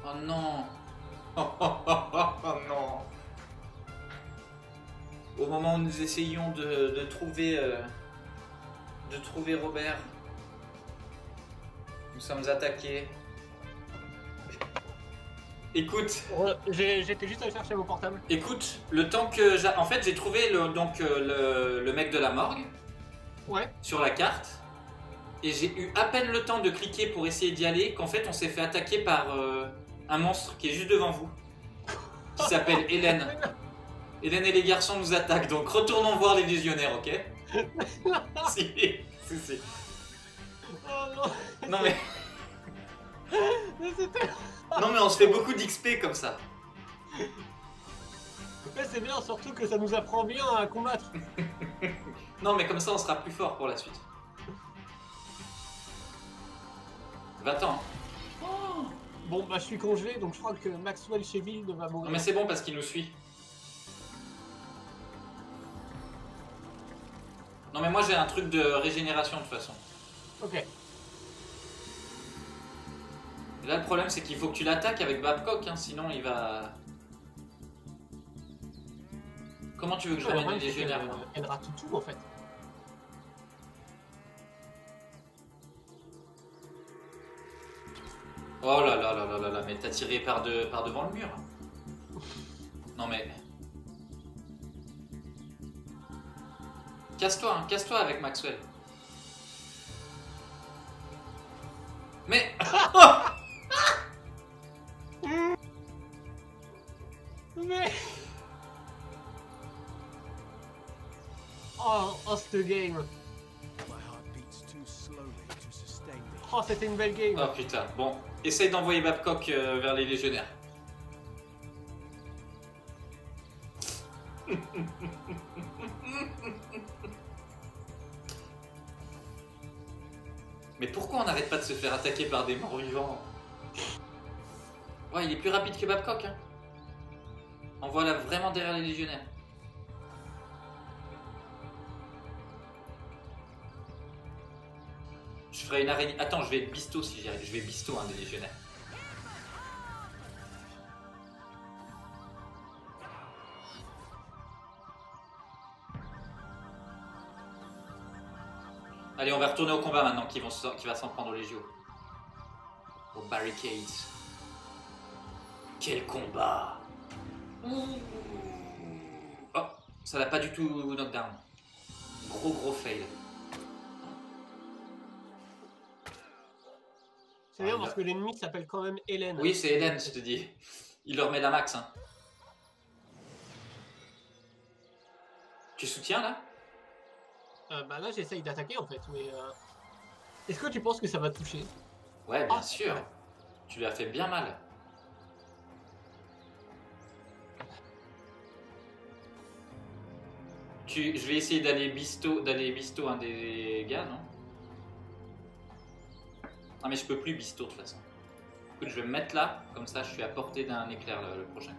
Oh non. Oh non. Au moment où nous essayions de trouver Robert, nous sommes attaqués. Écoute, J'étais juste allé chercher mon portable. écoute, le temps que en fait j'ai trouvé le mec de la morgue Ouais. sur la carte et j'ai eu à peine le temps de cliquer pour essayer d'y aller qu'en fait on s'est fait attaquer par un monstre qui est juste devant vous qui s'appelle Hélène. Hélène et les garçons nous attaquent, donc retournons voir les légionnaires, ok? Si. Oh non. Non mais... Mais c'était... Non mais on se fait beaucoup d'XP comme ça. Mais c'est bien, surtout que ça nous apprend bien à combattre. Non mais comme ça on sera plus fort pour la suite. Va-t'en. Oh. Bon, bah je suis congelé, donc je crois que Maxwell Sheffield va mourir. Non mais c'est bon parce qu'il nous suit. Non mais moi j'ai un truc de régénération de toute façon. Ok. Et là le problème c'est qu'il faut que tu l'attaques avec Babcock, hein, sinon il va... Comment tu veux que je ramène les légionnaires? Elle rate tout en fait. Oh là là là là là là, mais t'as tiré par devant le mur. Non mais... Casse-toi, hein, casse-toi avec Maxwell. Mais... Mais... Oh, ce game. Oh, c'était une belle game. Oh putain, bon. Essaye d'envoyer Babcock vers les légionnaires. Mais pourquoi on n'arrête pas de se faire attaquer par des morts vivants? Ouais, il est plus rapide que Babcock, hein. Envoie-la vraiment derrière les légionnaires. Je ferai une araignée. Attends, je vais être bisto si j'y arrive. Je vais bisto un des légionnaires. Allez, on va retourner au combat maintenant qui va s'en prendre aux légios. Aux barricades. Quel combat! Oh, ça l'a pas du tout knockdown. Gros fail. C'est bien parce que l'ennemi s'appelle quand même Hélène. Oui, c'est Hélène, je te dis. Il leur met la max. Hein. Tu soutiens là? Bah là j'essaye d'attaquer en fait, mais est-ce que tu penses que ça va toucher? Ouais, bien sûr. Ouais. Tu lui as fait bien mal. Je vais essayer d'aller bisto un des gars, non? Non mais je peux plus bisto de toute façon. Écoute, je vais me mettre là, comme ça je suis à portée d'un éclair le prochain.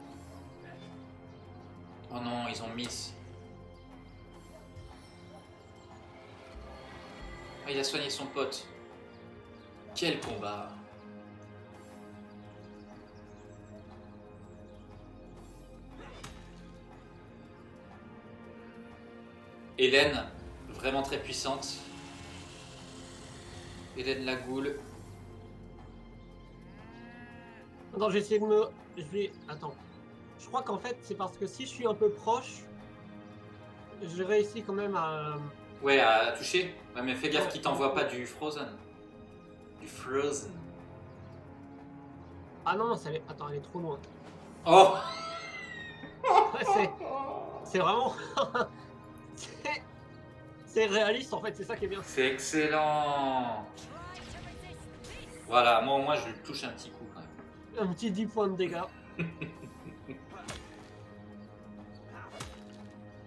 Oh non, ils ont miss. Oh, il a soigné son pote. Quel combat! Hélène, vraiment très puissante. Hélène la goule. Attends, j'ai essayé de me... Attends. Je crois qu'en fait, c'est parce que si je suis un peu proche, j'ai réussi quand même à... Ouais, à toucher. Ouais, mais fais gaffe qu'il t'envoie pas du Frozen. Du Frozen. Ah non, ça... Attends, elle est trop loin. Oh. Ouais, c'est vraiment... c'est réaliste en fait, c'est ça qui est bien. C'est excellent. Voilà, moi au moins je lui touche un petit coup quand même. Un petit 10 points de dégâts.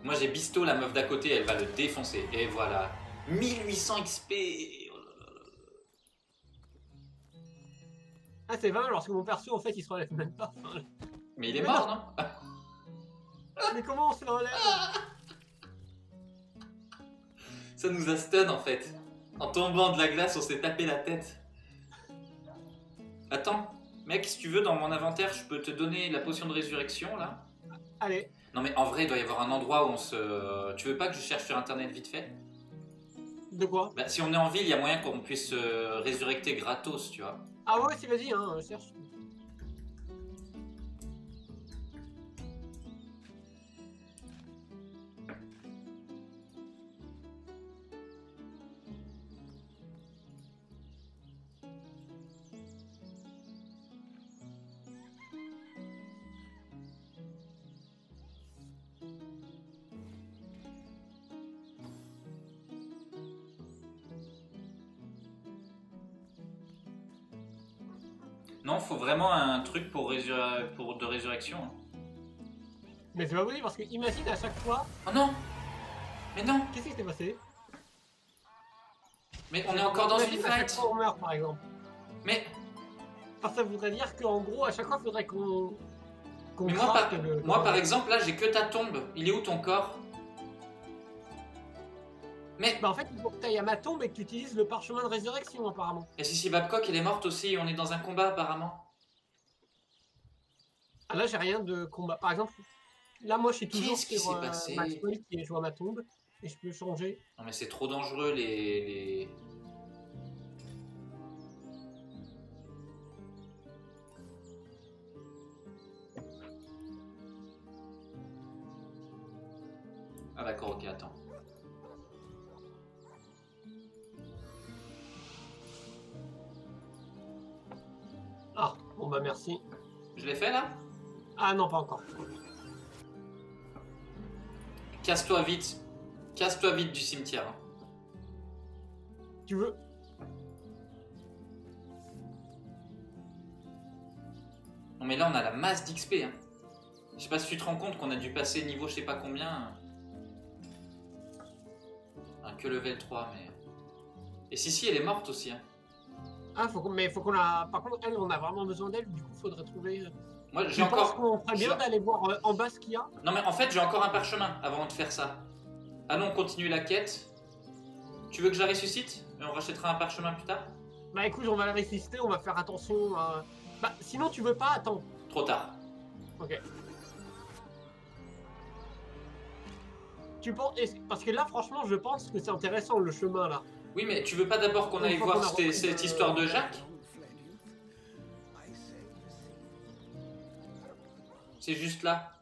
Moi j'ai bisto la meuf d'à côté, elle va le défoncer. Et voilà. 1800 XP. Ah c'est 20 lorsque mon perso en fait il se relève même pas. Mais il est mort non? Mais comment on se relève? Ça nous a stun en fait. En tombant de la glace, on s'est tapé la tête. Attends, Mec, si tu veux, dans mon inventaire, je peux te donner la potion de résurrection, là. Allez. Non mais en vrai, il doit y avoir un endroit où on se... Tu veux pas que je cherche sur internet vite fait? De quoi? Bah, si on est en ville, il y a moyen qu'on puisse se résurrecter gratos, tu vois. Ah ouais, si, vas-y, hein, cherche. Non, faut vraiment un truc pour, de résurrection. Hein. Mais c'est pas possible parce que imagine à chaque fois. Oh non! Mais non! Qu'est-ce qui s'est passé? Mais on est encore dans une Imagine à chaque fight! fois on meurt par exemple. Mais... Enfin, ça voudrait dire qu'en gros, à chaque fois, il faudrait qu'on. Mais moi, par exemple, là, j'ai que ta tombe. Il est où ton corps? Mais... Bah en fait, il faut que tu ailles à ma tombe et que tu utilises le parchemin de résurrection apparemment. Et si Babcock, elle est morte aussi, on est dans un combat apparemment. Ah là, j'ai rien de combat. Par exemple, là, moi, je suis toujours Qu'est-ce qui sur s'est passé? Maxwell qui est joué à ma tombe et je peux changer. Non mais c'est trop dangereux les... Ah d'accord, ok, attends. Ah, bon bah merci. Je l'ai fait là? Ah non, pas encore. Casse-toi vite. Casse-toi vite du cimetière. Tu veux? Non mais là on a la masse d'XP. Hein. Je sais pas si tu te rends compte qu'on a dû passer niveau je sais pas combien. Que level 3 mais... Et si elle est morte aussi. Hein. Ah, mais faut qu'on la... Par contre, elle, on a vraiment besoin d'elle, du coup, faudrait trouver... Moi j'ai Je pense encore... qu'on ferait bien d'aller voir en bas ce qu'il y a. Non mais en fait j'ai encore un parchemin avant de faire ça. Ah non, on continue la quête. Tu veux que je la ressuscite? Et on rachètera un parchemin plus tard? Bah écoute, on va la résister, on va faire attention à... Bah sinon tu veux pas, attends. Trop tard. Ok. Tu penses... Parce que là, franchement, je pense que c'est intéressant, le chemin, là. Oui mais tu veux pas d'abord qu'on aille voir cette histoire de Jacques? C'est juste là.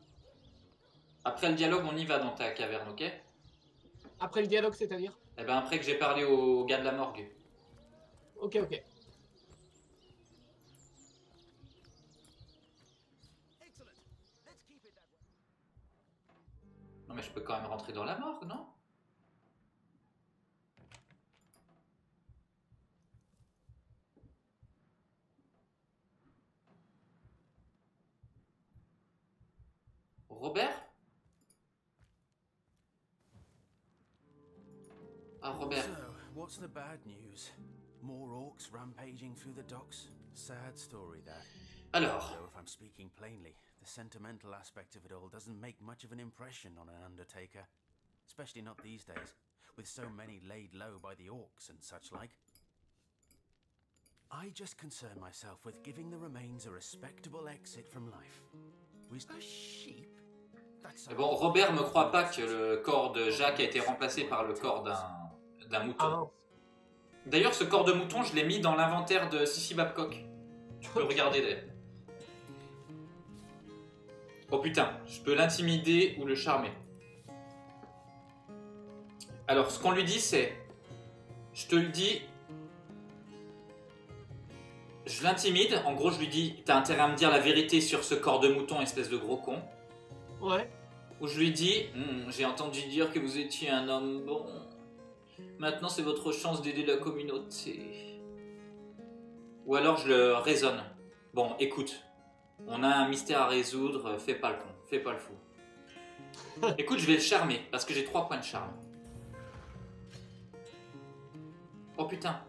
Après le dialogue, on y va dans ta caverne, ok? Après le dialogue, c'est-à-dire? Eh ben après que j'ai parlé au gars de la morgue. Ok, ok. Non mais je peux quand même rentrer dans la morgue, non? Robert? Ah, Robert. So, what's the bad news? More orcs rampaging through the docks? Sad story, that. Alors, Though, if I'm speaking plainly, the sentimental aspect of it all doesn't make much of an impression on an undertaker. Especially not these days, with so many laid low by the orcs and such like. I just concern myself with giving the remains a respectable exit from life. With a sheep? bon, Robert me croit pas que le corps de Jacques a été remplacé par le corps d'un mouton. Ah, D'ailleurs, ce corps de mouton, je l'ai mis dans l'inventaire de Sissy Babcock. Tu peux regarder d'ailleurs. Oh putain, je peux l'intimider ou le charmer. Alors, ce qu'on lui dit, c'est... Je te le dis... Je l'intimide. En gros, je lui dis, t'as intérêt à me dire la vérité sur ce corps de mouton, espèce de gros con. ouais. Où je lui dis, j'ai entendu dire que vous étiez un homme bon. Maintenant, c'est votre chance d'aider la communauté. Ou alors, je le raisonne. Bon, écoute, on a un mystère à résoudre, fais pas le con, fais pas le fou. Écoute, je vais le charmer, parce que j'ai 3 points de charme. Oh putain.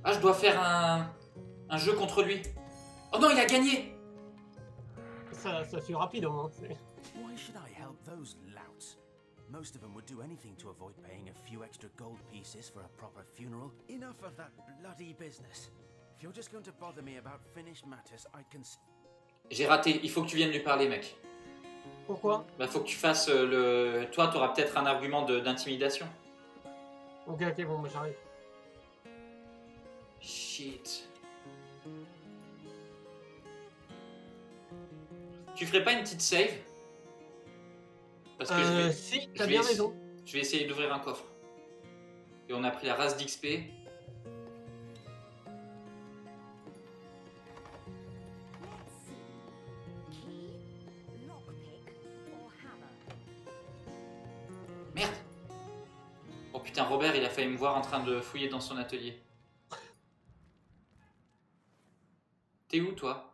Ah, je dois faire un jeu contre lui. Oh non, il a gagné! Ça fait rapide au moins. Why should I help those louts? Most of them would do anything to avoid paying a few extra gold pieces for a proper funeral. Enough of that bloody business. If you're just going to bother me about finished matters, I can. J'ai raté, il faut que tu viennes lui parler, mec. Pourquoi? Bah, faut que tu fasses le. Toi, t'auras peut-être un argument d'intimidation. Ok, ok, bon, bah, j'arrive. Shit. Tu ferais pas une petite save? Parce que si, t'as je vais bien essa- raison. Je vais essayer d'ouvrir un coffre. Et on a pris la race d'XP. Let's see. Key, lockpick, or hammer? Merde! Oh putain, Robert, il a failli me voir en train de fouiller dans son atelier. T'es où, toi?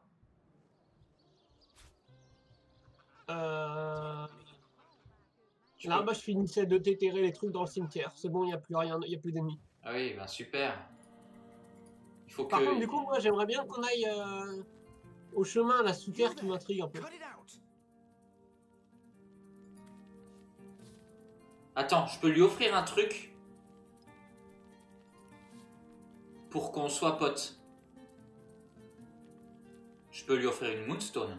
Là, bah, je finissais de déterrer les trucs dans le cimetière. C'est bon, il n'y a plus rien, il n'y a plus d'ennemis. Ah oui, ben super. Il faut Par que... contre, du coup, moi, j'aimerais bien qu'on aille au chemin, là, sous terre, qui m'intrigue un peu. Cut it out. Attends, je peux lui offrir un truc pour qu'on soit potes. Je peux lui offrir une Moonstone.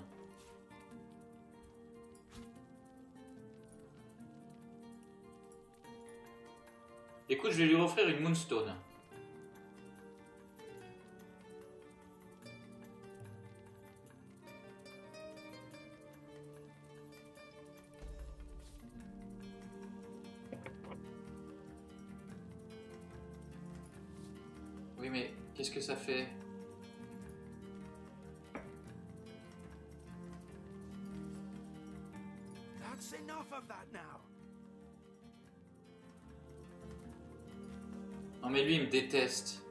Écoute, je vais lui offrir une Moonstone. Oui, mais qu'est-ce que ça fait? That's enough of that now. Non mais lui il me déteste.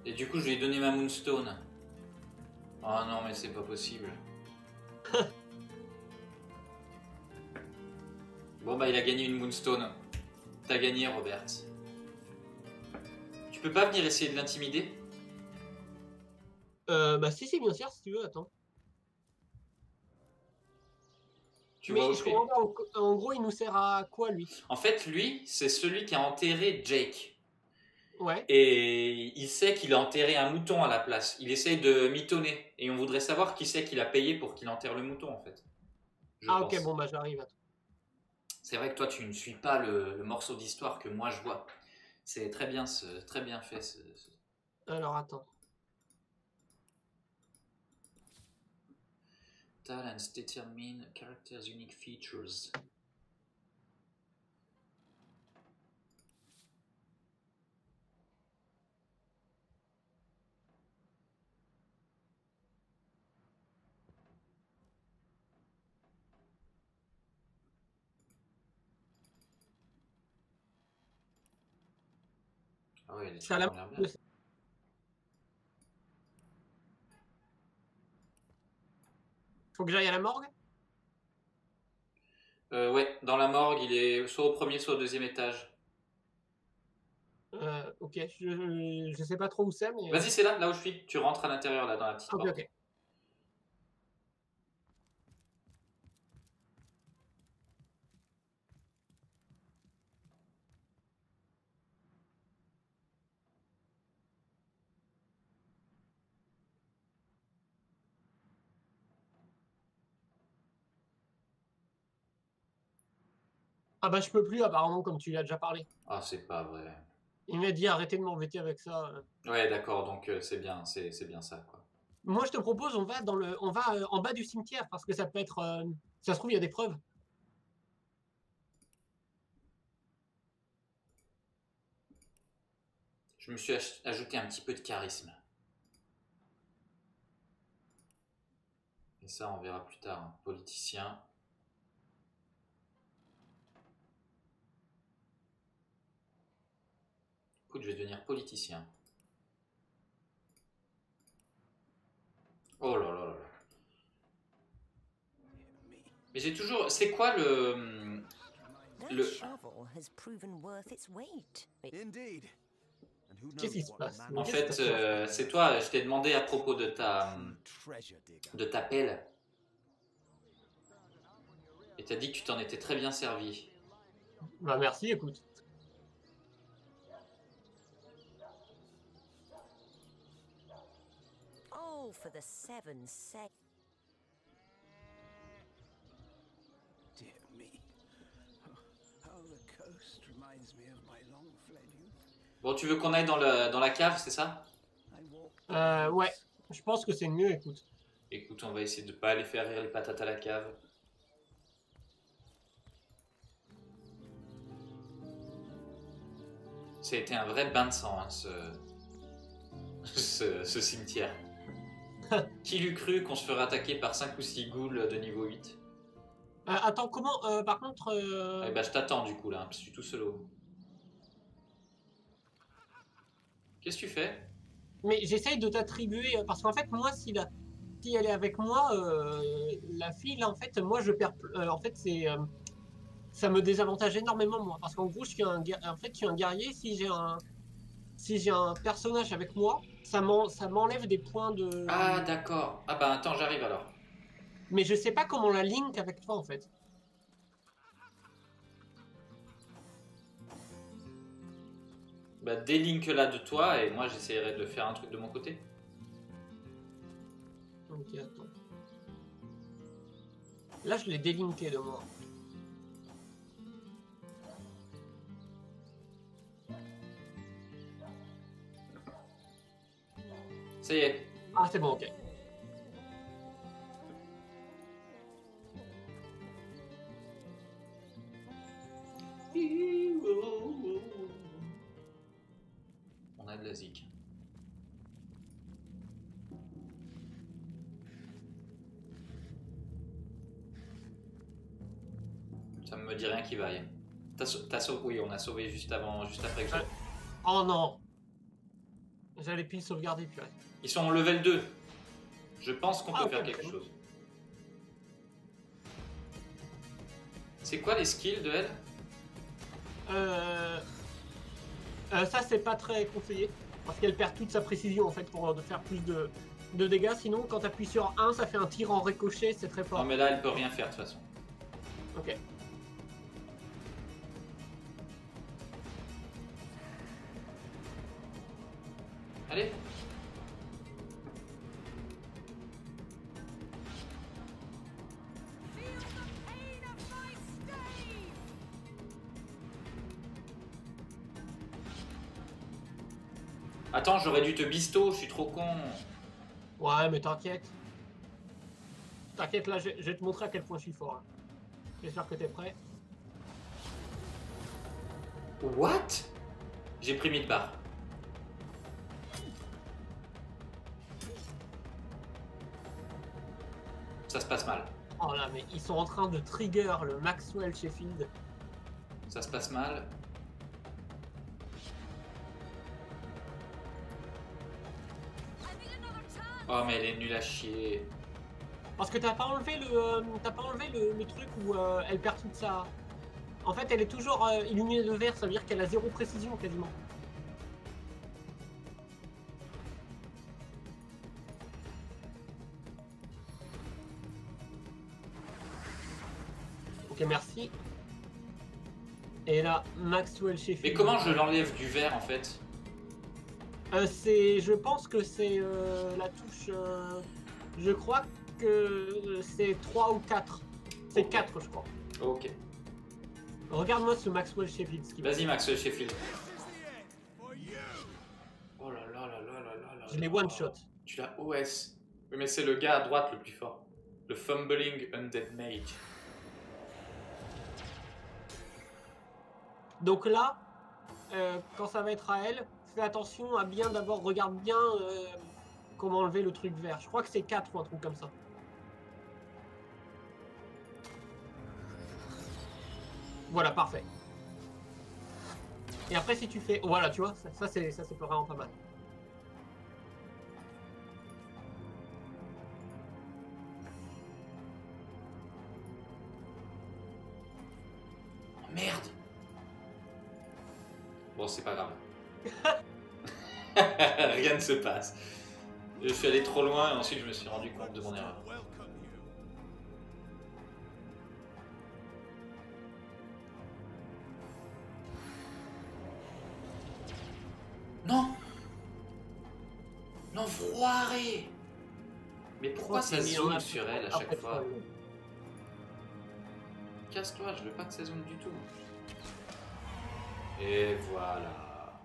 Et du coup je lui ai donné ma Moonstone. Oh non mais c'est pas possible. Bon bah il a gagné une Moonstone. T'as gagné Robert. Tu peux pas venir essayer de l'intimider? Bah, si, bien sûr, si tu veux, attends. Tu Mais vois où je je vais? comprends pas, en gros, il nous sert à quoi, lui? En fait lui c'est celui qui a enterré Jake. Ouais. Et il sait qu'il a enterré un mouton à la place. Il essaye de mitonner. Et on voudrait savoir qui c'est qu'il a payé pour qu'il enterre le mouton en fait. Je Ah, pense. ok, bon, bah, j'arrive. Attends. C'est vrai que toi, tu ne suis pas le morceau d'histoire que moi je vois. C'est très bien, très bien fait. Alors, attends. Talents determine characters' unique features. Ah ouais, les C'est à la trucs ont l'air bien. Faut que j'aille à la morgue? Ouais, dans la morgue, il est soit au premier, soit au deuxième étage. Ok, je sais pas trop où c'est, mais... Vas-y, c'est là, là où je suis. Tu rentres à l'intérieur, là, dans la petite Ok, porte. ok. Ah bah je peux plus apparemment comme tu l'as déjà parlé. Ah, c'est pas vrai. Il m'a dit arrêtez de m'embêter avec ça. Ouais, d'accord, donc c'est bien ça, quoi. Moi je te propose on va en bas du cimetière parce que ça peut être ça se trouve il y a des preuves. Je me suis ajouté un petit peu de charisme. Et ça, on verra plus tard. Hein. Politicien. Écoute, je vais devenir politicien. Oh là là là là. Mais j'ai toujours... C'est quoi le... That Le- shovel has proven worth its weight. Indeed. And who Qu'est-ce qui knows se what passe? man En Qu'est-ce fait, que ça fait c'est toi, je t'ai demandé à propos de treasure digger. de ta pelle. Et t'as dit que tu t'en étais très bien servi. Bah merci écoute. all for the 7 sec. Dear me. How the coast reminds me of my long fled youth. Bon, tu veux qu'on aille dans la cave, c'est ça? I walked Ouais, je pense que c'est mieux, écoute. Écoute, on va essayer de pas aller faire rire les patates à la cave. Ça a été un vrai bain de sang, hein, ce cimetière. Qui l'eût cru qu'on se ferait attaquer par 5 ou 6 ghouls de niveau 8? Attends, comment... par contre... Eh ben, je t'attends du coup là, parce que je suis tout solo. Qu'est-ce que tu fais? Mais j'essaye de t'attribuer... parce qu'en fait, moi, si elle est avec moi, la fille, là, en fait, moi, je perds... en fait, c'est... ça me désavantage énormément, moi. Parce qu'en gros, je suis un guerrier. Si j'ai un personnage avec moi, ça m'enlève des points de... Ah d'accord. Ah bah attends, j'arrive alors. Mais je sais pas comment la link avec toi, en fait. Bah délink là de toi et moi j'essaierai de faire un truc de mon côté. Ok, attends. Là, je l'ai délinké de moi. Ça y est. Ah, c'est bon, ok. On a de la zik. Ça me dit rien qui vaille. Oui, on a sauvé juste après que je... Oh non! J'allais pile sauvegarder, purée. Ils sont au level 2. Je pense qu'on peut ok, faire quelque chose. C'est quoi les skills de elle? Ça, c'est pas très conseillé. Parce qu'elle perd toute sa précision, en fait, pour faire plus de dégâts. Sinon, quand t'appuies sur 1, ça fait un tir en ricochet, c'est très fort. Non mais là elle peut rien faire de toute façon. Ok. Allez. Attends, j'aurais dû te bisto, je suis trop con. Ouais, mais t'inquiète. T'inquiète, là, je vais te montrer à quel point je suis fort. Hein. J'espère que t'es prêt. What? J'ai pris 1000 barres. Ça se passe mal. Oh là, mais ils sont en train de trigger le Maxwell Sheffield. Ça se passe mal. Oh mais elle est nulle à chier. Parce que t'as pas enlevé le truc où elle perd toute sa... En fait, elle est toujours illuminée de vert, ça veut dire qu'elle a 0 précision quasiment. Ok, merci. Et là, Maxwell Sheffield. Mais comment je l'enlève du vert en fait? Je pense que c'est la touche... je crois que c'est 3 ou 4. C'est Ok. 4, je crois. Ok. Regarde-moi ce Maxwell Sheffield. Ce qu'il Vas-y Max Sheffield. Oh là là là là là là là. Je l'ai one-shot. Tu l'as OS. Oui mais c'est le gars à droite le plus fort. Le Fumbling Undead Mage. Donc là, quand ça va être à elle, fais attention à bien d'abord, regarde bien comment enlever le truc vert. Je crois que c'est 4 ou un truc comme ça. Voilà, parfait. Et après, si tu fais... Voilà, tu vois, ça c'est vraiment pas mal. Oh merde. Bon, c'est pas grave. Rien ne se passe. Je suis allé trop loin et ensuite je me suis rendu compte de mon erreur. Non! L'enfoiré! Mais pourquoi ça Il y en a zoome sur elle à chaque après, fois? Casse-toi, je veux pas que ça zoome du tout. Et voilà.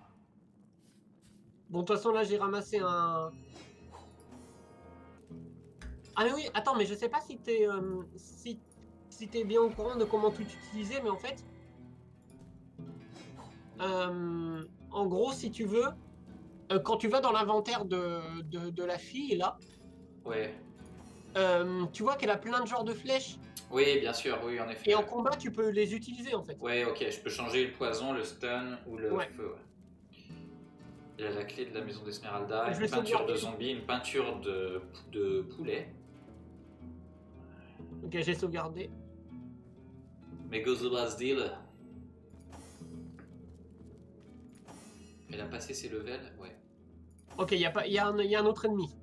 Bon, de toute façon, là, j'ai ramassé un... Ah mais oui, attends, mais je sais pas si t'es si t'es bien au courant de comment tout utiliser, mais en fait, en gros, si tu veux, quand tu vas dans l'inventaire de la fille, là, Ouais. tu vois qu'elle a plein de genres de flèches, Oui, bien sûr, oui, en effet. et en combat, tu peux les utiliser, en fait. Ouais, ok, je peux changer le poison, le stun ou le Ouais. feu. Ouais. Il y a la clé de la maison d'Esmeralda, Je une vais peinture de sauvegarder. zombie, une peinture de poulet. Ok, j'ai sauvegardé. Mais goes the last deal. Elle a passé ses levels, ouais. Ok, il y a un autre ennemi.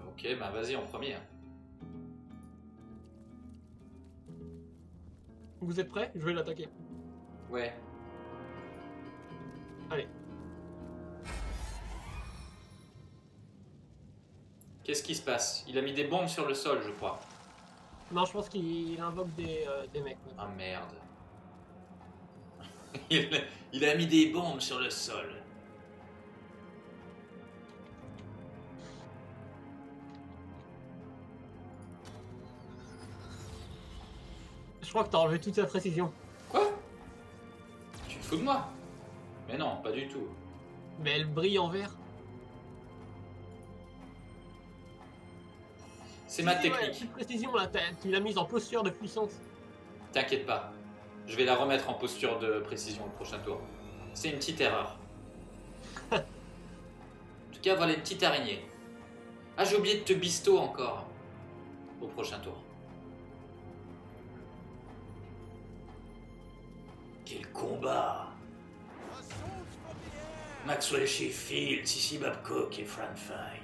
Ok, bah vas-y en premier. Vous êtes prêts? Je vais l'attaquer. Ouais. Allez. Qu'est-ce qui se passe? Il a mis des bombes sur le sol, je crois. Non, je pense qu'il invoque des mecs. Ah merde. Il a mis des bombes sur le sol. Je crois que t'as enlevé toute sa précision. Quoi? Tu te fous de moi? Mais non, pas du tout. Mais elle brille en vert. C'est ma Ouais, technique. toute précision là, tu l'as mise en posture de puissance. T'inquiète pas. Je vais la remettre en posture de précision le prochain tour. C'est une petite erreur. En tout cas, voilà une petite araignée. Ah, j'ai oublié de te bisto encore. Au prochain tour. Quel combat! Maxwell Sheffield, Sissy Babcock et Fran Fine.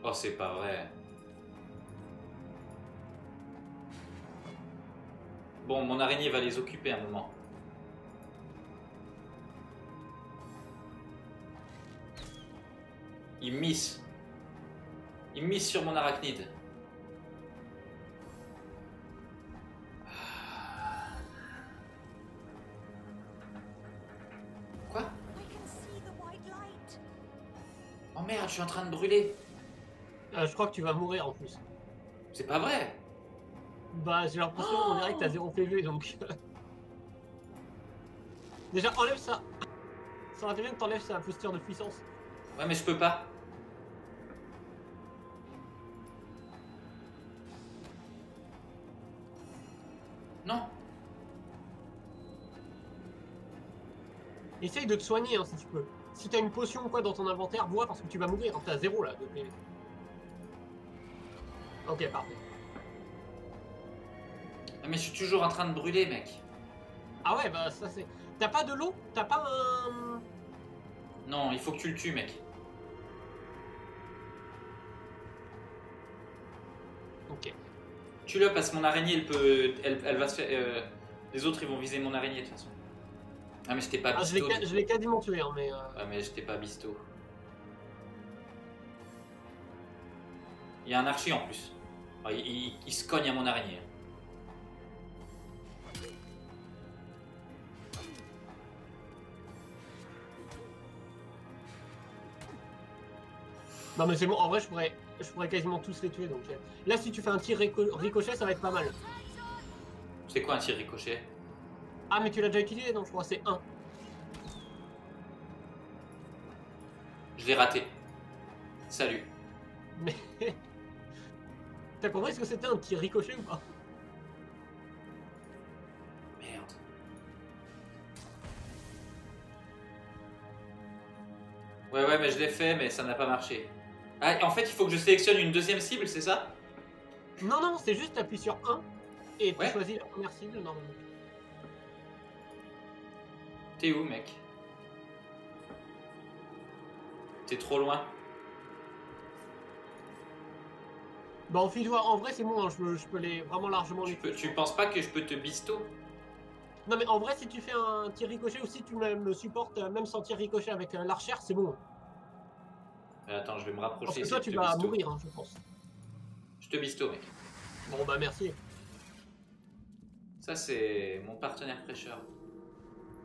Oh, c'est pas vrai. Bon, mon araignée va les occuper un moment. Il miss. Il miss sur mon arachnide. Quoi? I can see the white light. Oh merde, je suis en train de brûler. Je crois que tu vas mourir en plus. C'est pas vrai. Bah, j'ai l'impression qu'on dirait que t'as 0 PV donc. Déjà, enlève ça. Ça aurait été bien que t'enlèves sa posture de puissance. Ouais, mais je peux pas. Non. Essaye de te soigner hein, si tu peux. Si t'as une potion ou quoi dans ton inventaire, bois parce que tu vas mourir. T'as 0 là de PV. Ok, parfait. Mais je suis toujours en train de brûler, mec. Ah ouais, bah ça c'est. T'as pas de l'eau? T'as pas un. Non, il faut que tu le tues, mec. Ok. Tue-le parce que mon araignée, elle peut. Elle va se faire. Les autres, ils vont viser mon araignée de toute façon. Ah, mais je t'ai pas Ah, je bisto. l'ai quasiment tué, hein, mais. Ah, mais je t'ai pas bisto. Il y a un archer en plus. Ah, il se cogne à mon araignée. Non mais c'est bon, en vrai je pourrais quasiment tous les tuer donc. Là si tu fais un tir ricochet ça va être pas mal. C'est quoi un tir ricochet? Ah mais tu l'as déjà utilisé donc je crois que c'est 1. Je l'ai raté. Salut. Mais. T'as compris ce que c'était un tir ricochet ou pas? Merde. Ouais, mais je l'ai fait, mais ça n'a pas marché. Ah, en fait, il faut que je sélectionne une deuxième cible, c'est ça? Non, c'est juste t'appuies sur 1 et tu Ouais. choisis la première cible normalement. T'es où, mec? T'es trop loin. Bah enfile-toi, en vrai c'est bon, hein, je peux les vraiment largement les tuer. Tu penses pas que je peux te bisto? Non mais en vrai, si tu fais un tir ricochet ou si tu me supportes même sans tir ricochet avec l'archer, c'est bon. Attends, je vais me Parce rapprocher, que c'est toi, de tu te vas bisto. mourir, hein, je pense. Je te bisto, mec. Bon bah merci. Ça, c'est mon partenaire prêcheur.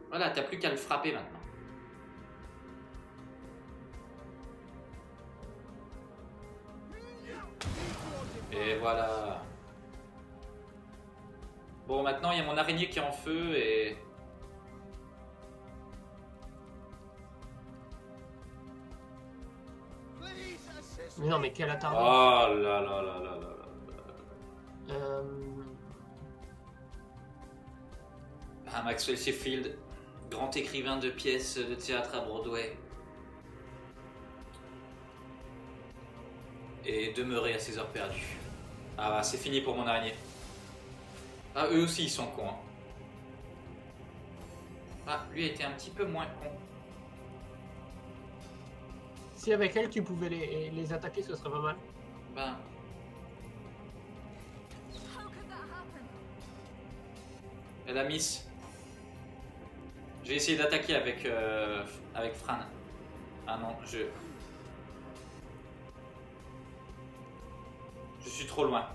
Voilà, t'as plus qu'à le frapper maintenant. Et voilà. Bon, maintenant, il y a mon araignée qui est en feu et... Mais non mais quel attardé. Oh là là là là là là. Ah, Maxwell Sheffield, grand écrivain de pièces de théâtre à Broadway. Et demeurer à ses heures perdues. Ah, c'est fini pour mon araignée. Ah, eux aussi, ils sont cons. Hein. Ah, lui a été un petit peu moins con. Si avec elle tu pouvais les attaquer, ce serait pas mal. Ben, How could that happen? elle a miss. J'ai essayé d'attaquer avec Fran. Ah non, je suis trop loin.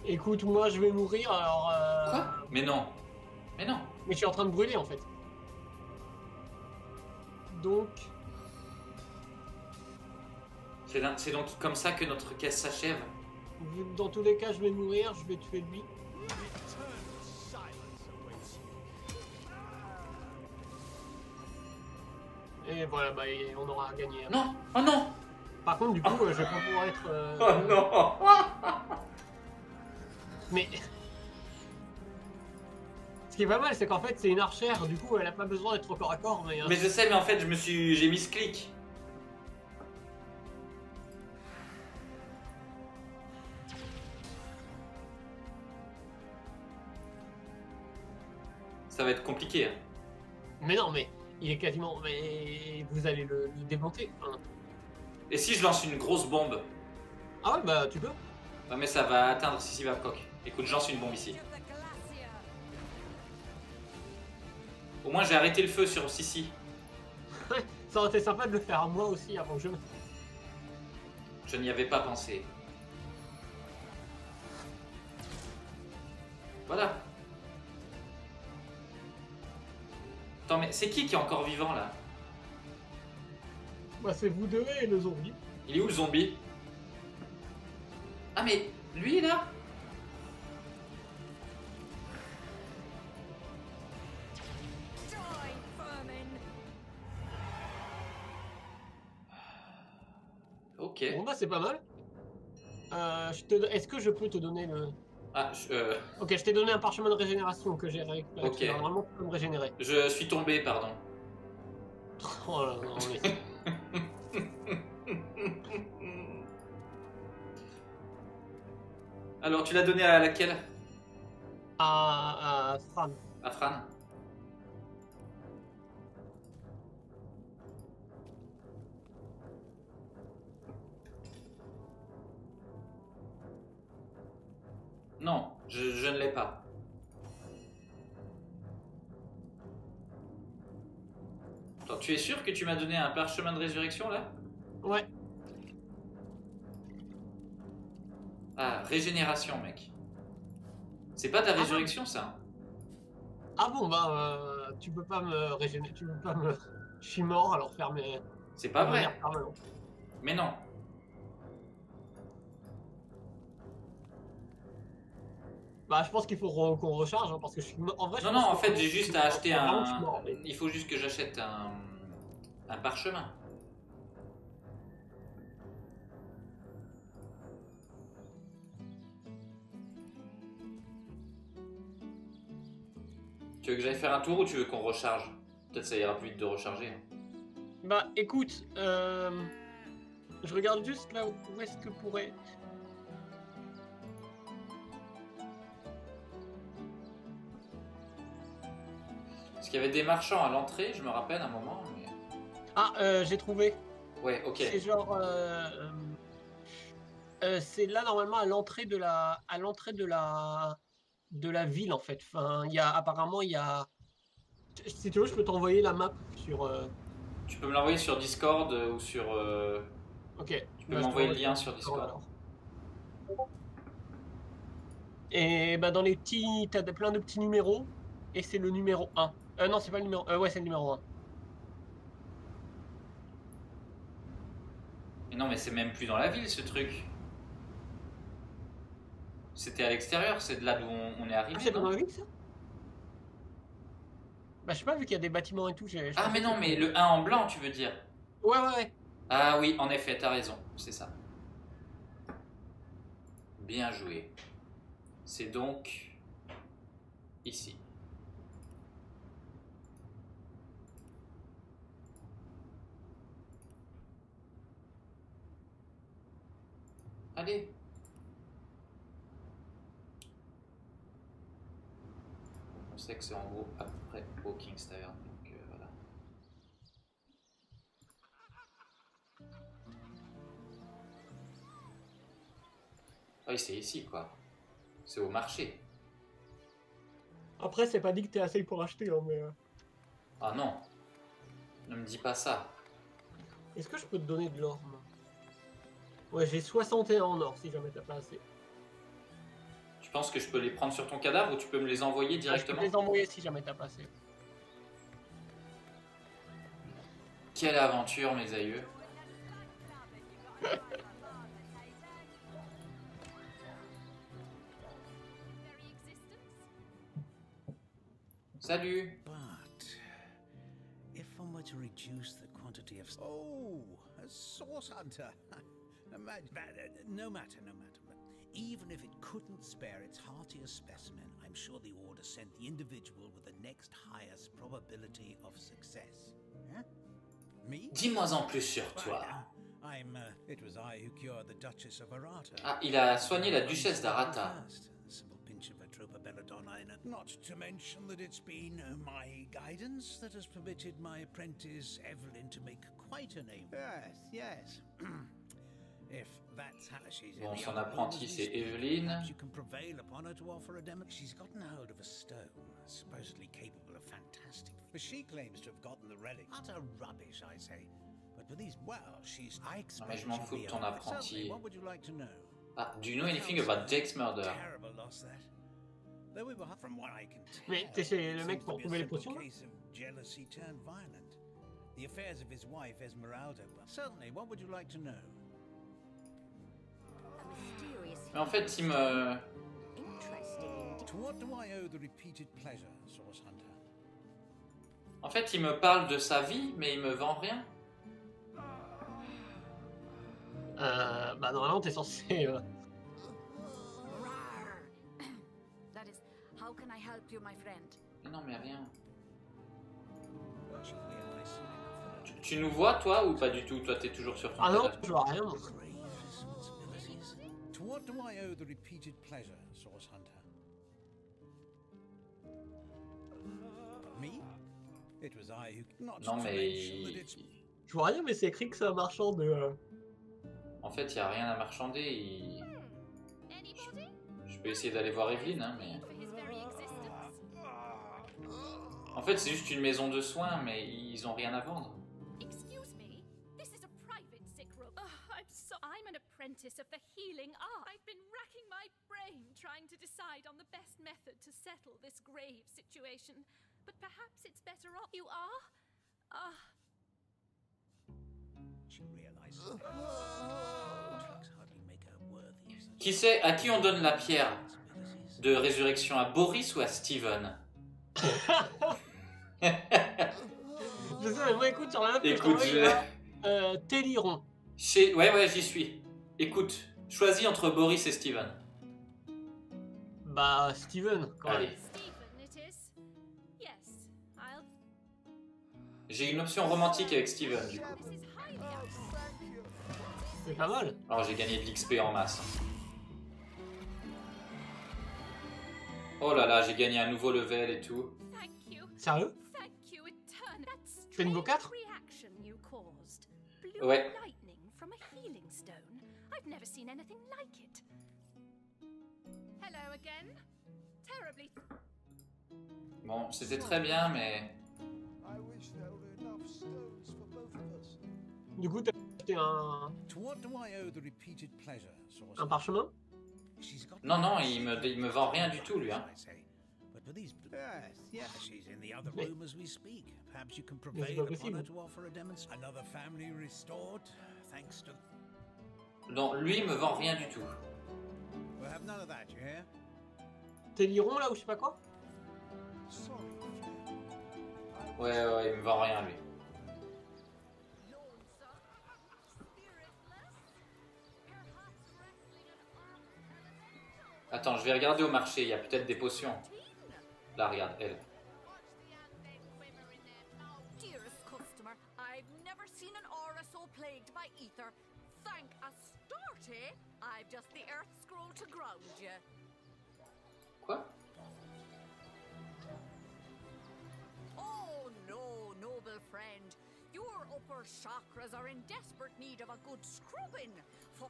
Écoute, moi je vais mourir alors. Quoi? Mais non. Mais non. Mais je suis en train de brûler en fait. Donc. C'est donc comme ça que notre quête s'achève. Vu que dans tous les cas je vais mourir, je vais tuer lui. Et voilà, bah on aura gagné. Non. Oh non. Par contre, du coup, je vais pas pouvoir être. Oh non. Mais. Ce qui est pas mal, c'est qu'en fait, c'est une archère, du coup, elle a pas besoin d'être au corps à corps. Mais, Mais je sais, mais en fait, j'ai mis ce clic. Ça va être compliqué. Hein. mais non, mais il est quasiment. Mais vous allez le démonter. Enfin. Et si je lance une grosse bombe? Ah ouais, bah tu peux. Ouais, mais ça va atteindre Sissy Babcock. Écoute, je lance une bombe ici. Of the glacier. Au moins, j'ai arrêté le feu sur Sissy. Ça aurait été sympa de le faire à moi aussi avant que je. Je n'y avais pas pensé. Voilà. Attends, mais c'est qui est encore vivant là? Bah c'est vous deux et le zombie. Il est où le zombie? Ah mais lui là? Die, vermin. Ok. Bon bah c'est pas mal. Est-ce que je peux te donner le. Ah, Ok, je t'ai donné un parchemin de régénération que j'ai récupéré. Ok. Normalement, tu peux me régénérer. je suis tombé, pardon. Oh là là, non, mais... Alors, tu l'as donné à laquelle? à Fran. À Fran? Non, je ne l'ai pas. Attends, tu es sûr que tu m'as donné un parchemin de résurrection là? Ouais. Ah, régénération, mec. C'est pas de la résurrection ça? Ah bon, bah tu peux pas me régénérer. Tu peux pas me. Je suis mort, alors faire mes. C'est pas vrai. devenir permanent. Mais non. Bah je pense qu'il faut qu'on recharge hein, parce que je suis mort. En vrai, je Non, pense non, en que- fait, j'ai juste à acheter Vraiment, un. je suis mort, mais- Il faut juste que j'achète un parchemin. Tu veux que j'aille faire un tour ou tu veux qu'on recharge? Peut-être ça ira plus vite de recharger. Hein. Bah écoute, je regarde juste là où est-ce que pourrait. Parce qu'il y avait des marchands à l'entrée, je me rappelle un moment. Mais... Ah, j'ai trouvé. Ouais, ok. C'est genre. C'est là normalement à l'entrée de la de la ville en fait. Enfin, apparemment il y a. Si tu veux, je peux t'envoyer la map sur. Tu peux me l'envoyer sur Discord ou sur. Ok. Tu peux Bah, je m'envoyer le t'envoie lien sur Discord. alors. Et bah dans les petits, t'as plein de petits numéros et c'est le numéro 1. Non, c'est pas le numéro. Ouais, c'est le numéro 1. Mais non, mais c'est même plus dans la ville ce truc. C'était à l'extérieur, c'est de là d'où on est arrivé. Ah, c'est non dans la ville ça? Bah je sais pas, vu qu'il y a des bâtiments et tout. Ah, mais non, mais le 1 en blanc, tu veux dire? Ouais. Ah oui, en effet, t'as raison, c'est ça. Bien joué. C'est donc ici. Allez. On sait que c'est en gros après Hawking's Tavern, donc voilà. Oui, c'est ici quoi. C'est au marché. Après, c'est pas dit que t'es assez pour acheter, hein, mais. Ah non. Ne me dis pas ça. Est-ce que je peux te donner de l'or, moi? Ouais, j'ai 61 en or si jamais t'as pas assez. Tu penses que je peux les prendre sur ton cadavre ou tu peux me les envoyer Je directement? peux les envoyer si jamais t'as pas assez. Quelle aventure, mes aïeux. Salut. But if one were to reduce the quantity of... Oh, a source hunter. Imagine... No matter. But even if it couldn't spare its heartiest specimen, I'm sure the order sent the individual with the next highest probability of success. Huh? Me? Dis-moi en plus sur toi. It was I who cured the Duchess of Arata. Ah, il a soigné la duchesse d'Arata. Simple pinch of Atropa belladonna. Not to mention that it's been my guidance that has permitted my apprentice Evelyn to make quite a name. Yes. If that's how she's Bon, son apprenti c'est Evelyn. you can prevail upon her to offer a demo. She's gotten hold of a stone, supposedly capable of fantastic. But she claims to have gotten the relic. Utter rubbish, I say. But with these, well, she's. I expect. mais je m'en fous de ton apprenti. What would you like to know? Ah, do you know anything about Jake's murder? Terrible loss that. Though we were from what I can tell. Mais t'es chez le it mec seems pour to be a trouver les simple potions, là? case of jealousy turned violent. The affairs of his wife Esmeralda. But certainly, what would you like to know? Mais en fait, il me... To what do I owe the repeated pleasure, Source Hunter? En fait, il me parle de sa vie, mais il me vend rien. Bah normalement t'es censé. That is, how can I help you, my friend? Mais non, mais rien. She realized enough that Tu nous vois, toi, ou pas du tout? Toi, t'es toujours sur ton Ah non, cadavre. je vois rien. Moi. grave responsibilities. To what do I owe the repeated pleasure, Source Hunter? Me? It was I who. Not Non, to mais... mention that it's. Je vois rien, mais c'est écrit que c'est un marchand de. En fait, il n'y a rien à marchander. Anybody? Je peux essayer d'aller voir Evelyn, hein, mais... For his very existence. En fait, c'est juste une maison de soins, mais ils ont rien à vendre. Excuse me, this is a private sick room. I'm an apprentice of the healing art. I've been racking my brain trying to decide on the best method to settle this grave situation. But perhaps it's better off. You are? She realized. Drugs hardly make her worthy of such Qui sait à qui on donne la pierre responsibilities. de résurrection? À Boris ou à Steven? Je sais, mais moi écoute sur la map que je Écoute, t'envoie, Téliron. Ouais, j'y suis. Écoute, choisis entre Boris et Steven. Bah Steven. Quand même. Allez. Stephen, it is. Yes, I'll. J'ai une option romantique avec Steven, du coup. This is highly uncertain. C'est pas mal. Alors j'ai gagné de l'XP en masse. Oh là là, j'ai gagné un nouveau level et tout. Thank you. Sérieux? Thank you, Eternal. That fais niveau strange 4? reaction you caused. Blue Ouais. lightning from a healing stone. I've never seen anything like it. Hello again. terribly. Bon, c'était très bien, mais... I wish there were enough stones for both of us. Du coup, t'as acheté To what do I owe the repeated pleasure, Sauce un Hunter? parchemin? She's got Non, non, il me vend rien du tout, lui. Hein. I say. But for these... Yes, she's in the other Mais- room as we speak. Perhaps you can c'est prevail pas upon possible. her to offer a demonstration. Another family restored, thanks to... Non, lui, il me vend rien du tout. We'll have none of that, you hear? T'es liron là ou je sais pas quoi? Sorry, Flair. Ouais, il me vend rien, lui. Lonesome, spiritless, perhaps wrestling an armed elemental. Attends, je vais regarder au marché, il y a peut-être des potions. Là, regarde, elle. Watch the undead swimmer in there now. Dearest customer, I've never seen an aura so plagued by ether. Thank Astarte, I've just the earth scroll to ground you. Quoi? Oh no, noble friend. Your upper chakras are in desperate need of a good scrubbing. For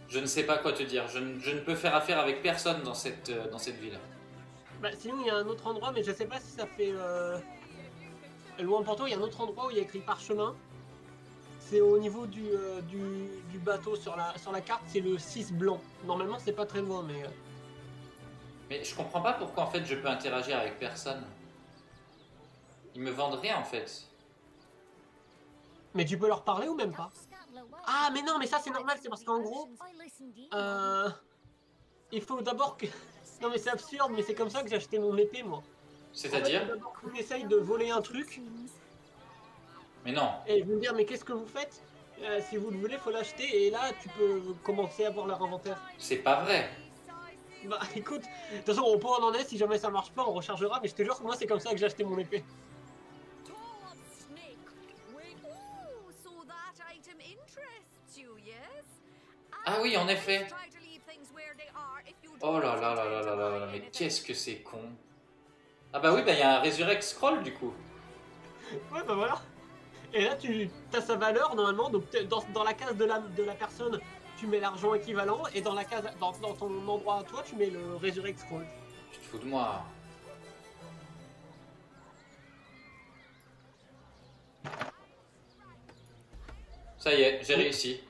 Je ne sais pas quoi te dire. Je ne peux faire affaire avec personne dans cette ville. Bah, sinon, il y a un autre endroit, mais je sais pas si ça fait. Loin Porto, il y a un autre endroit où il y a écrit parchemin. C'est au niveau du bateau sur la carte, c'est le 6 blanc. Normalement, c'est pas très loin, mais. Mais je comprends pas pourquoi en fait je peux interagir avec personne. Ils me vendent rien en fait. Mais tu peux leur parler ou même pas? Ah, mais non, mais ça c'est normal, c'est parce qu'en gros, il faut d'abord que. Non, mais c'est absurde, mais c'est comme ça que j'ai acheté mon épée, moi. En fait, C'est-à-dire? il faut d'abord qu'on essaye de voler un truc, Mais non. et ils vont me dire, mais qu'est-ce que vous faites? Si vous le voulez, faut l'acheter, et là, tu peux commencer à voir leur inventaire. C'est pas vrai. Bah écoute, de toute façon, au point où on en est, si jamais ça marche pas, on rechargera, mais je te jure que moi, c'est comme ça que j'ai acheté mon épée. Toe of snake. Wait. Oh, so that item interests you, yes? Ah oui, en effet. Try to leave things where they are if you Oh là là là là là là là, mais qu'est-ce que c'est con. Ah bah oui, bah il y a un Resurrect Scroll du coup. Ouais, bah voilà. Et là, tu as sa valeur, normalement, donc dans la case de la personne, tu mets l'argent équivalent, et dans la case, dans ton endroit à toi, tu mets le Resurrect Scroll. Tu te fous de moi. Ça y est, j'ai réussi.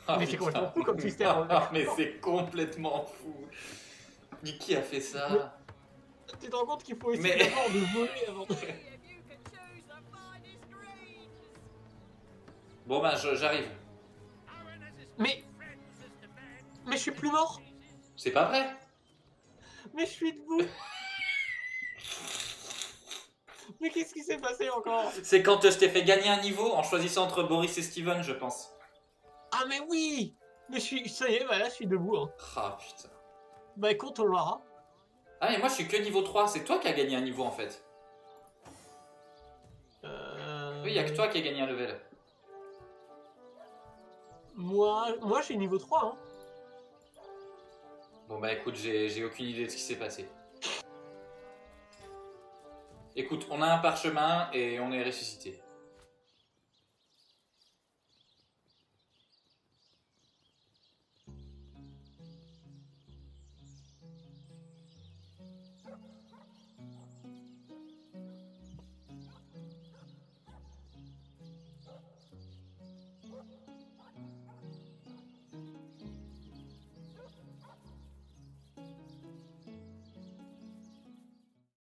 Ah, Mais c'est putain. complètement fou comme système. Ah, mais c'est complètement fou. Mais qui a fait ça? Tu te rends compte qu'il faut essayer Mais- d'abord de voler avant de... Bon bah j'arrive. Mais je suis plus mort. C'est pas vrai? Mais je suis debout. Mais qu'est-ce qui s'est passé encore? C'est quand je t'ai fait gagner un niveau en choisissant entre Boris et Steven, je pense. Ah mais oui. Mais ça y est, bah là je suis debout. Hein. Ah putain. Bah écoute, on l'aura. Ah mais moi je suis que niveau 3, c'est toi qui as gagné un niveau en fait. Oui, il y a que toi qui as gagné un level. Moi je suis niveau 3. Hein. Bon bah écoute, j'ai aucune idée de ce qui s'est passé. Écoute, on a un parchemin et on est ressuscité.